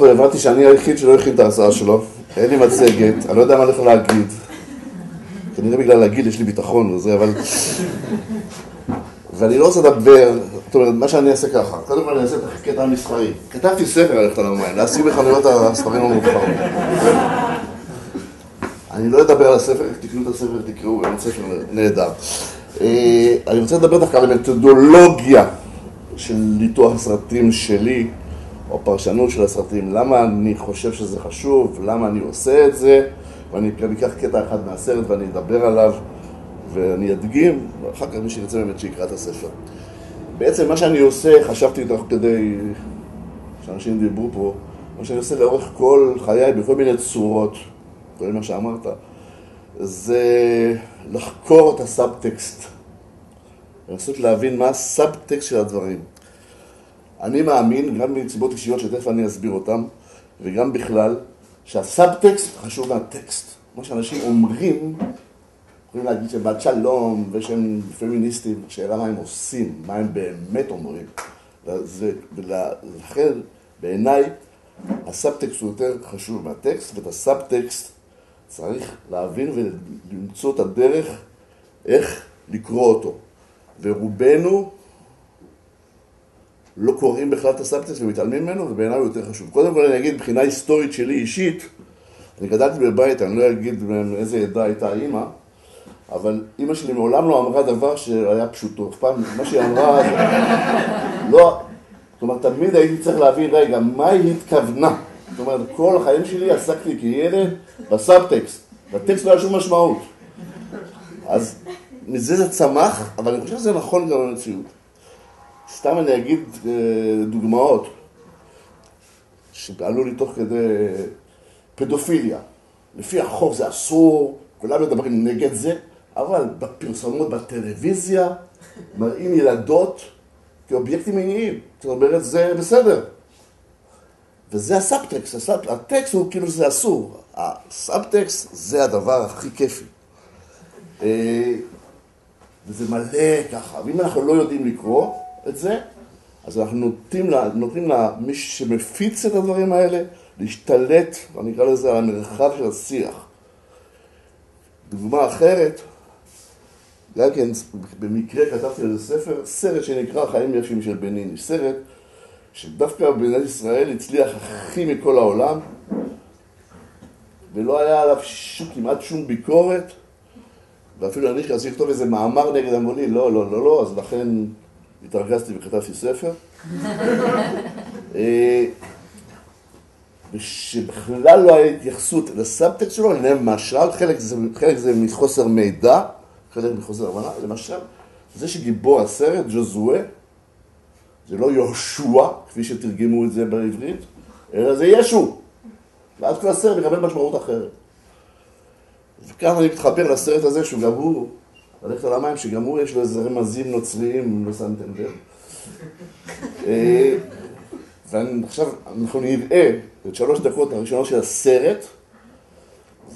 והבנתי שאני היחיד שלא הכין את ההרצאה שלו, אין לי מצגת, אני לא יודע מה הולך להגיד, כנראה בגלל להגיד יש לי ביטחון וזה, אבל... ואני לא רוצה לדבר, זאת אומרת, מה שאני אעשה ככה, קודם כל אני אעשה את הקטע המסחרי. כתבתי ספר ללכת על המים, להשיג בחנויות הספרים המובחרים. אני לא אדבר על הספר, תקראו את הספר, תקראו, אין ספר נהדר. אני רוצה לדבר דווקא על המתודולוגיה של ניתוח הסרטים שלי, או פרשנות של הסרטים, למה אני חושב שזה חשוב, למה אני עושה את זה, ואני אקח קטע אחד מהסרט ואני אדבר עליו, ואני אדגים, ואחר כך מי שירצה באמת שיקרא את הספר. בעצם מה שאני עושה, חשבתי תוך כדי שאנשים דיברו פה, מה שאני עושה לאורך כל חיי, בכל מיני צורות, כולל מה שאמרת, זה לחקור את הסאבטקסט, לנסות להבין מה הסאבטקסט של הדברים. אני מאמין, גם מסיבות אישיות שתכף אני אסביר אותם, וגם בכלל, שהסאבטקסט חשוב מהטקסט. מה שאנשים אומרים, יכולים להגיד שהם בעד שלום ושהם פמיניסטים, השאלה מה הם עושים, מה הם באמת אומרים. ולכן, בעיניי, הסאבטקסט הוא יותר חשוב מהטקסט, ואת הסאבטקסט צריך להבין ולמצוא את הדרך איך לקרוא אותו. ורובנו לא קוראים בכלל את הסאבטקסט ומתעלמים ממנו, ובעיניי הוא יותר חשוב. קודם כל אני אגיד, מבחינה היסטורית שלי אישית, אני גדלתי בבית, אני לא אגיד מאיזה עדה הייתה אימא, אבל אימא שלי מעולם לא אמרה דבר שהיה פשוטו. פעם, מה שהיא אמרה, לא, זאת אומרת, תמיד הייתי צריך להבין, רגע, מה היא התכוונה? זאת אומרת, כל החיים שלי עסקתי כילד בסאבטקסט, והטקסט לא היה שום משמעות. אז מזה זה צמח, אבל אני חושב שזה נכון גם במציאות. סתם אני אגיד דוגמאות שעלו לי תוך כדי פדופיליה. לפי החוק זה אסור, כולם מדברים נגד זה, אבל בפרסומות בטלוויזיה מראים ילדות כאובייקטים מיניים. זאת אומרת, זה בסדר. וזה הסאבטקסט. הטקסט הוא כאילו זה אסור. הסאבטקסט זה הדבר הכי כיפי. וזה מלא ככה. ואם אנחנו לא יודעים לקרוא את זה, אז אנחנו נותנים למי שמפיץ את הדברים האלה להשתלט, אני אקרא לזה, על המרחב של השיח. דוגמה אחרת, גם כן במקרה כתבתי על זה סרט שנקרא חיים יפים של בניני. סרט שדווקא במדינת ישראל הצליח הכי מכל העולם, ולא היה עליו כמעט שום ביקורת, ואפילו אני שרציתי לכתוב איזה מאמר נגד, אמרו לי, לא, אז לכן התרגזתי וכתבתי ספר. ושבכלל לא היה התייחסות לסאבטקסט שלו, למשל, חלק זה מחוסר מידע, חלק מחוסר הבנה, למשל, זה שגיבור הסרט, ג'וזואה, זה לא יהושע, כפי שתרגמו את זה בעברית, אלא זה ישו. ואז כל הסרט מקבל משמעות אחרת. וכאן אני מתחבר לסרט הזה, שהוא גם הוא, ללכת על המים, שגם הוא יש לו איזה רמזים נוצריים, לא שמתם לב. ועכשיו אנחנו נראה את 3 דקות הראשונות של הסרט,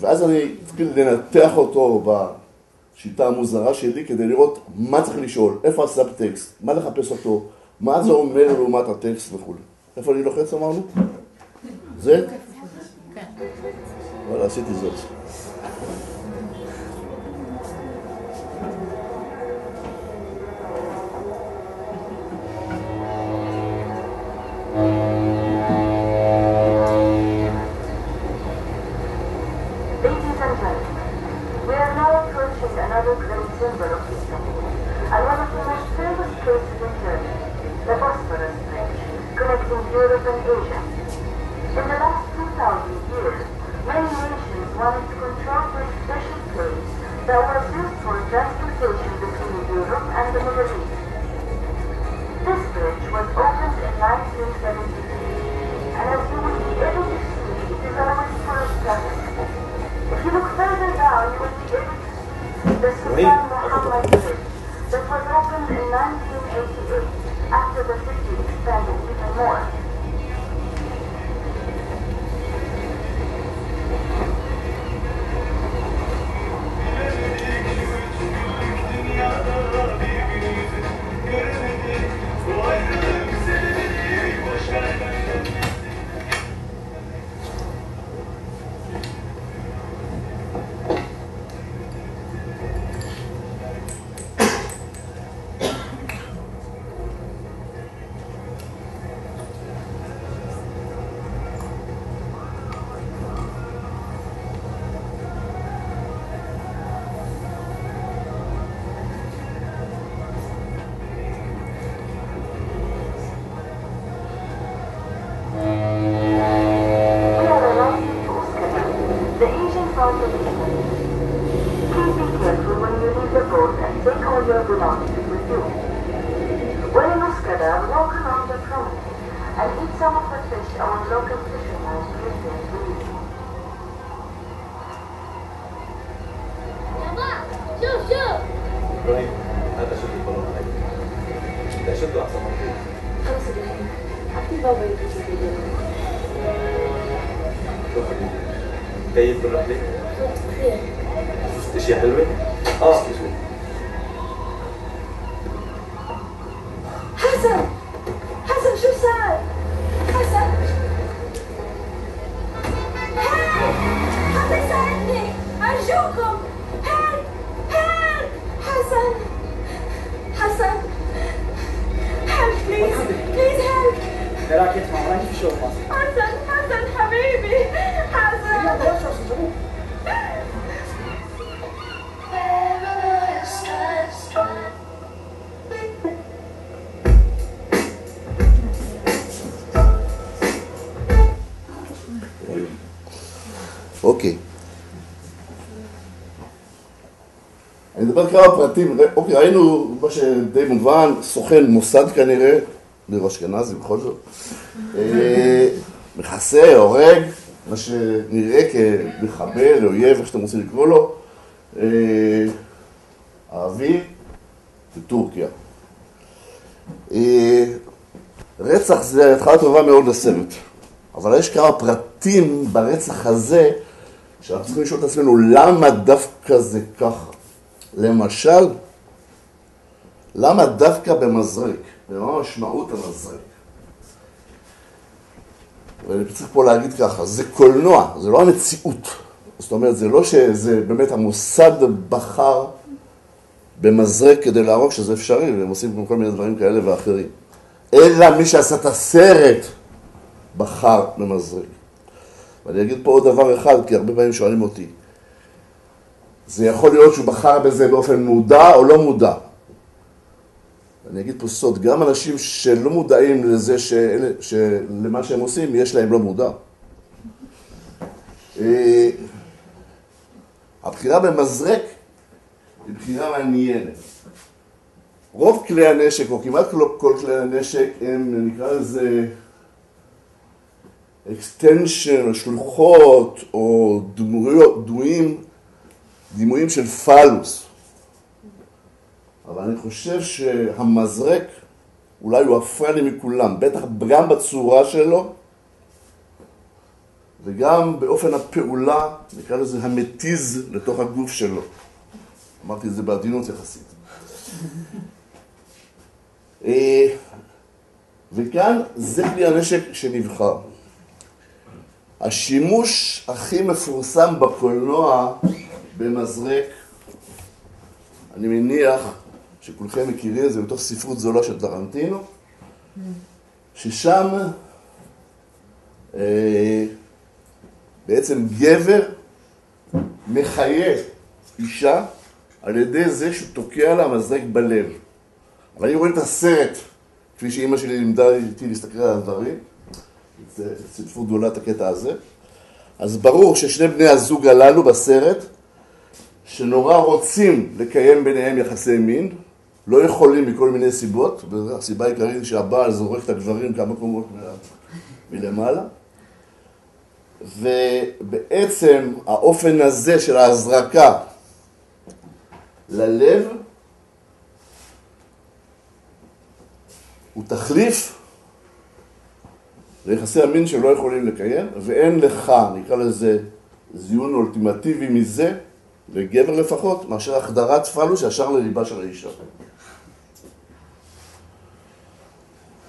ואז אני אתחיל לנתח אותו בשיטה המוזרה שלי, כדי לראות מה צריך לשאול, איפה הסאבטקסט, מה לחפש אותו, מה זה אומר לעומת הטקסט וכו'. איפה אני לוחץ, אמרנו? זה? כן. וואלה, עשיתי זאת. Please be careful when you leave the boat and take all your belongings with you. When in Uskadar, walk along the promenade and eat some of the fish our local fishermen release. شوف شوف ابراهيم هذا شد البالون عليك. لا شده احسن ما فيه. خلاص ابراهيم حطي بابا يجي يجي شوف حبيبي كيف بالرحله؟ خير شفت اشياء حلوه؟ شوف حسن حسن شو صار؟ حسن هيل حدا يساعدني أرجوكم هيل هيل حسن حسن هيل بليز بليز هيل تراك يسمع ما في شو خاص حسن حسن حبيبي حسن אוקיי. אני מדבר כמה פרטים, אוקיי, ראינו מה שדי מובן, סוכן מוסד כנראה, מיר אשכנזי בכל זאת, מכסה, הורג, מה שנראה כמחבל, אויב, איך שאתם רוצים לקרוא לו, ערבי בטורקיה. רצח זה התחלה טובה מאוד לסרט, אבל יש כמה פרטים ברצח הזה שאנחנו צריכים לשאול את עצמנו למה דווקא זה ככה. למשל, למה דווקא במזרק? ומה משמעות המזרק? ואני צריך פה להגיד ככה, זה קולנוע, זה לא המציאות. זאת אומרת, זה לא שזה באמת המוסד בחר במזרק כדי להרוג שזה אפשרי, והם עושים כל מיני דברים כאלה ואחרים. אלא מי שעשה את הסרט בחר במזרק. ואני אגיד פה עוד דבר אחד, כי הרבה פעמים שואלים אותי. זה יכול להיות שהוא בחר בזה באופן מודע או לא מודע. אני אגיד פה סוד, גם אנשים שלא מודעים לזה למה שהם עושים, יש להם לא מודע. הבחירה במזרק היא בחירה מעניינת. רוב כלי הנשק, או כמעט כל כלי הנשק, הם נקרא לזה extension, שלוחות, או דימויים של פלוס. אבל אני חושב שהמזרק, אולי הוא הפרני מכולם, בטח גם בצורה שלו, וגם באופן הפעולה, נקרא לזה המתיז לתוך הגוף שלו. אמרתי את זה בעדינות יחסית. וכאן זה כלי הנשק שנבחר. השימוש הכי מפורסם בקולנוע במזרק, אני מניח שכולכם מכירים את זה בתוך ספרות זולה של טרנטינו, ששם בעצם גבר מחיה אישה על ידי זה שהוא תוקע לה מזרק בלב. אבל אם רואים את הסרט, כפי שאימא שלי לימדה איתי להסתכל על הדברים, זה ספרות גדולה את הקטע הזה, אז ברור ששני בני הזוג הללו בסרט, שנורא רוצים לקיים ביניהם יחסי מין, לא יכולים מכל מיני סיבות, הסיבה העיקרית היא שהבעל זורק את הגברים כמה קומות מלמעלה, ובעצם האופן הזה של ההזרקה ללב, הוא תחליף ליחסי המין שלא יכולים לקיים, ואין לך, נקרא לזה, זיון אולטימטיבי מזה, לגבר לפחות, מאשר החדרת פלוס ישר לליבה של האישה.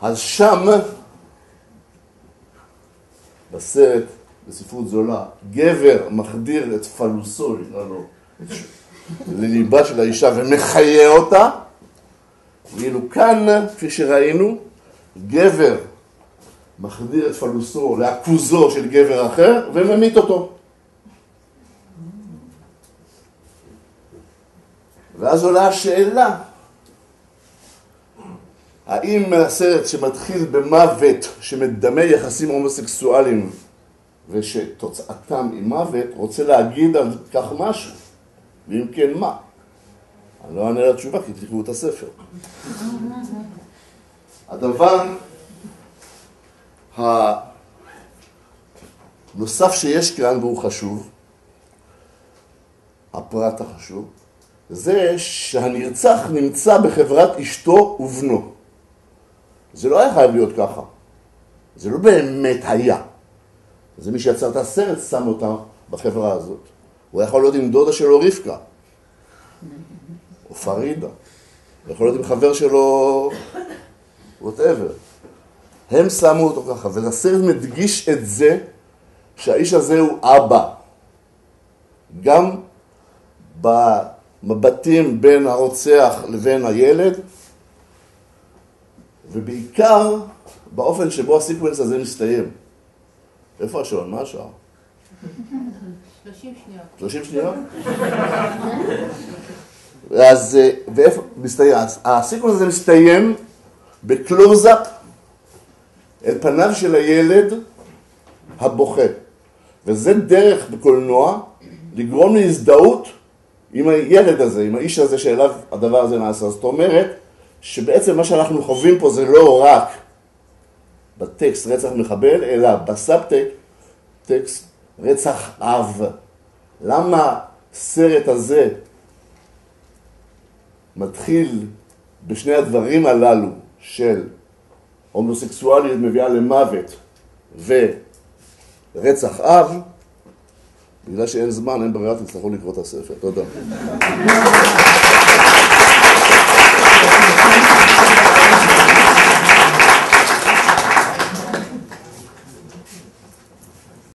אז שם, בסרט, בספרות זולה, גבר מחדיר את פלוסו, נקרא לו, לליבה של האישה ומחיה אותה, ואילו כאן, כפי שראינו, גבר מחדיר את פלוסו לעכוזו של גבר אחר וממית אותו. ואז עולה השאלה, האם הסרט שמתחיל במוות שמדמה יחסים הומוסקסואליים ושתוצאתם היא מוות, רוצה להגיד על כך משהו. ואם כן, מה? אני לא אענה לתשובה, כי תקראו את הספר. הדבר הנוסף שיש כאן, והוא חשוב, הפרט החשוב, זה שהנרצח נמצא בחברת אשתו ובנו. זה לא היה חייב להיות ככה. זה לא באמת היה. זה מי שיצר את הסרט שם אותה בחברה הזאת. הוא יכול להיות עם דודה שלו רבקה, או פרידה. הוא יכול להיות עם חבר שלו, whatever. הם שמו אותו ככה, והסרט מדגיש את זה שהאיש הזה הוא אבא. גם במבטים בין הרוצח לבין הילד, ובעיקר באופן שבו הסיקוונס הזה מסתיים. איפה השעון? מה השעה? 30 שניות. 30 שניות? אז ואיפה מסתיים? הסיקוונס הזה מסתיים בקלוזאפ אל פניו של הילד הבוכה. וזה דרך בקולנוע לגרום להזדהות עם הילד הזה, עם האיש הזה שאליו הדבר הזה נעשה. זאת אומרת שבעצם מה שאנחנו חווים פה זה לא רק בטקסט רצח מחבל, אלא בסאבטקסט רצח אב. למה הסרט הזה מתחיל בשני הדברים הללו של הומוסקסואליות מביאה למוות ורצח אב? בגלל שאין זמן, אין ברירה, תצטרכו לקרוא את הספר. תודה.